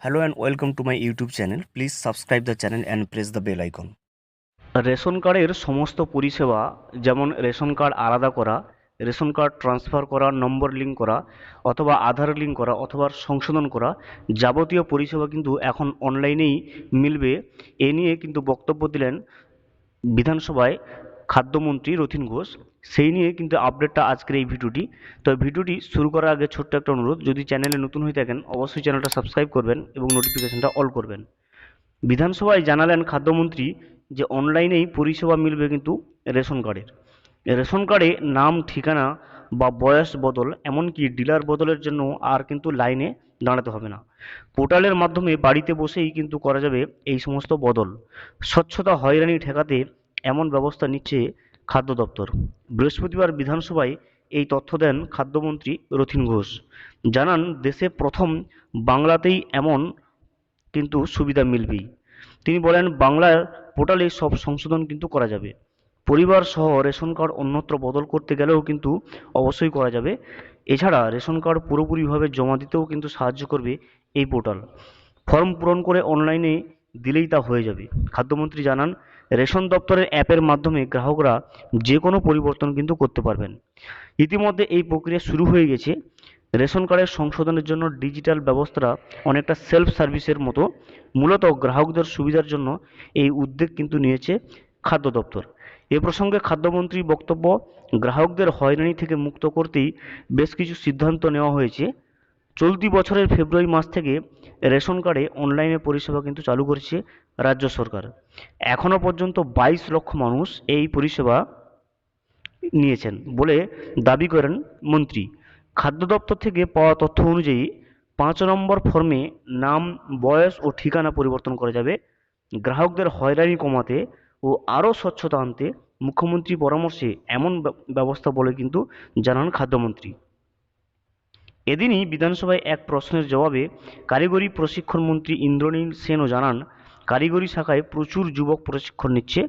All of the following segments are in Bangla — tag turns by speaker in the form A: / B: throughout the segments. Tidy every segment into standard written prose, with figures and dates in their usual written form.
A: Hello and welcome to my YouTube channel. Please subscribe the channel and press the bell icon.
B: Ration কার্ডের সমস্ত পরিষেবা যেমন রেশন কার্ড আলাদা করা, রেশন কার্ড ট্রান্সফার করা, নম্বর লিঙ্ক করা অথবা আধার লিঙ্ক করা অথবা সংশোধন করা যাবতীয় পরিষেবা কিন্তু এখন অনলাইনেই মিলবে। এ নিয়ে কিন্তু বক্তব্য দিলেন বিধানসভায় খাদ্যমন্ত্রী রথীন ঘোষ। সেই নিয়ে কিন্তু আপডেটটা আজকের এই ভিডিওটি। তো ভিডিওটি শুরু করার আগে ছোট্ট একটা অনুরোধ, যদি চ্যানেলে নতুন হয়ে থাকেন অবশ্যই চ্যানেলটা সাবস্ক্রাইব করবেন এবং নোটিফিকেশনটা অল করবেন। বিধানসভায় জানালেন খাদ্যমন্ত্রী যে অনলাইনেই পরিষেবা মিলবে কিন্তু রেশন কার্ডের। রেশন কার্ডে নাম, ঠিকানা বা বয়স বদল, এমনকি ডিলার বদলের জন্য আর কিন্তু লাইনে দাঁড়াতে হবে না। পোর্টালের মাধ্যমে বাড়িতে বসেই কিন্তু করা যাবে এই সমস্ত বদল। স্বচ্ছতা হয়রানি ঠেকাতে এমন ব্যবস্থা নিচ্ছে খাদ্য দপ্তর। বৃহস্পতিবার বিধানসভায় এই তথ্য দেন খাদ্যমন্ত্রী রথীন ঘোষ। জানান, দেশে প্রথম বাংলাতেই এমন কিন্তু সুবিধা মিলবেই। তিনি বলেন, বাংলার পোর্টালে সব সংশোধন কিন্তু করা যাবে। পরিবার সহ রেশন কার্ড অন্যত্র বদল করতে গেলেও কিন্তু অবশ্যই করা যাবে। এছাড়া রেশন কার্ড পুরোপুরিভাবে জমা দিতেও কিন্তু সাহায্য করবে এই পোর্টাল। ফর্ম পূরণ করে অনলাইনে দিলেই তা হয়ে যাবে। খাদ্যমন্ত্রী জানান, রেশন দপ্তরের অ্যাপের মাধ্যমে গ্রাহকরা যে কোনো পরিবর্তন কিন্তু করতে পারবেন। ইতিমধ্যে এই প্রক্রিয়া শুরু হয়ে গেছে। রেশন কার্ডের সংশোধনের জন্য ডিজিটাল ব্যবস্থাটা অনেকটা সেলফ সার্ভিসের মতো। মূলত গ্রাহকদের সুবিধার জন্য এই উদ্যোগ কিন্তু নিয়েছে খাদ্য দপ্তর। এ প্রসঙ্গে খাদ্যমন্ত্রীর বক্তব্য, গ্রাহকদের হয়রানি থেকে মুক্ত করতেই বেশ কিছু সিদ্ধান্ত নেওয়া হয়েছে। চলতি বছরের ফেব্রুয়ারি মাস থেকে রেশন কার্ডে অনলাইনে পরিষেবা কিন্তু চালু করেছে রাজ্য সরকার। এখনও পর্যন্ত 22 লক্ষ মানুষ এই পরিষেবা নিয়েছেন বলে দাবি করেন মন্ত্রী। খাদ্য দপ্তর থেকে পাওয়া তথ্য অনুযায়ী 5 নম্বর ফর্মে নাম, বয়স ও ঠিকানা পরিবর্তন করা যাবে। গ্রাহকদের হয়রানি কমাতে ও আরও স্বচ্ছতা আনতে মুখ্যমন্ত্রীর পরামর্শে এমন ব্যবস্থা বলে কিন্তু জানান খাদ্যমন্ত্রী। এদিনই বিধানসভায় এক প্রশ্নের জবাবে কারিগরি প্রশিক্ষণ মন্ত্রী ইন্দ্রনীল সেনও জানান, কারিগরি শাখায় প্রচুর যুবক প্রশিক্ষণ নিচ্ছে,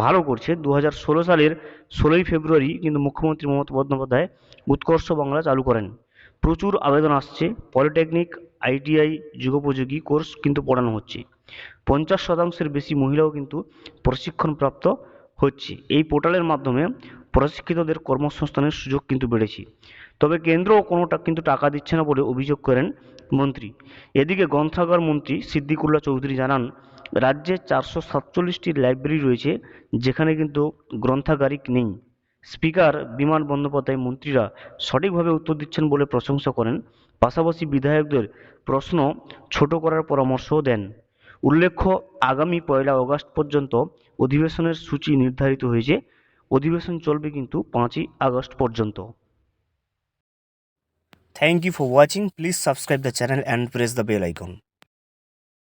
B: ভালো করছে। 2016 সালের 16ই ফেব্রুয়ারি কিন্তু মুখ্যমন্ত্রী মমতা বন্দ্যোপাধ্যায় উৎকর্ষ বাংলা চালু করেন। প্রচুর আবেদন আসছে। পলিটেকনিক, আইটিআই, যুগোপযোগী কোর্স কিন্তু পড়ানো হচ্ছে। 50% বেশি মহিলাও কিন্তু প্রশিক্ষণপ্রাপ্ত হচ্ছে। এই পোর্টালের মাধ্যমে প্রশিক্ষিতদের কর্মসংস্থানের সুযোগ কিন্তু বেড়েছে। তবে কেন্দ্রও কিন্তু টাকা দিচ্ছে না বলে অভিযোগ করেন মন্ত্রী। এদিকে গ্রন্থাগার মন্ত্রী সিদ্দিকুল্লাহ চৌধুরী জানান, রাজ্যে 447টি লাইব্রেরি রয়েছে যেখানে কিন্তু গ্রন্থাগারিক নেই। স্পিকার বিমান বন্দ্যোপাধ্যায় মন্ত্রীরা সঠিকভাবে উত্তর দিচ্ছেন বলে প্রশংসা করেন। পাশাপাশি বিধায়কদের প্রশ্ন ছোট করার পরামর্শও দেন। উল্লেখ্য, আগামী 1 আগস্ট পর্যন্ত অধিবেশনের সূচি নির্ধারিত হয়েছে। অধিবেশন চলবে কিন্তু 5ই আগস্ট পর্যন্ত।
A: Thank you for watching. Please subscribe the channel and press the bell icon.